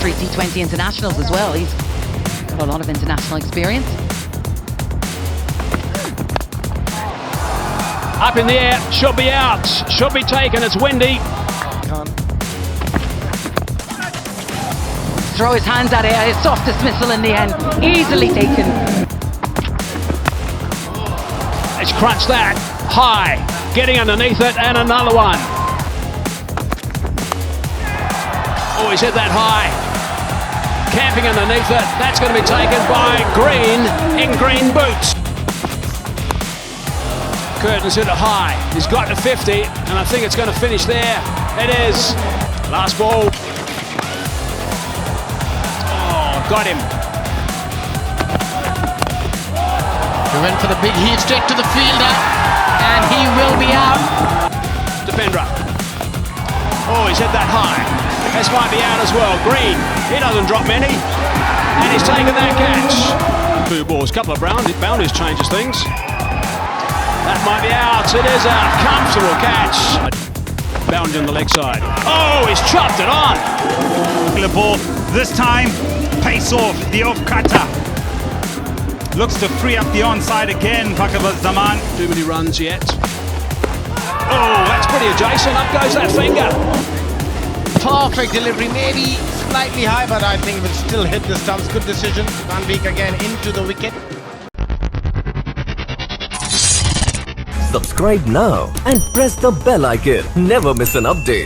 after T20 internationals as well. He's got a lot of international experience. Up in the air, should be out, should be taken, it's windy. Throw his hands at it, a soft dismissal in the end, easily taken. It's crunched that, high, getting underneath it, and another one. Oh, he's hit that high. Camping underneath it, that's going to be taken by Green in green boots. Curtin's hit it high, he's got to 50, and I think it's going to finish there. It is. Last ball. Oh, got him. He went for the big heat straight to the fielder, and he will be out. Defender. Oh, he's hit that high. This might be out as well. Green, he doesn't drop many, and he's taken that catch. 2 balls, couple of boundaries changes things. That might be out. It is a comfortable catch. Bound on the leg side. Oh, he's chopped it on. The ball this time, pace off the off cutter. Looks to free up the onside again. Zaman. Too many runs yet. Oh, that's pretty adjacent. Up goes that finger. Perfect delivery, maybe slightly high, but I think it will still hit the stumps. Good decision. Van Beek again into the wicket. Subscribe now and press the bell icon. Never miss an update.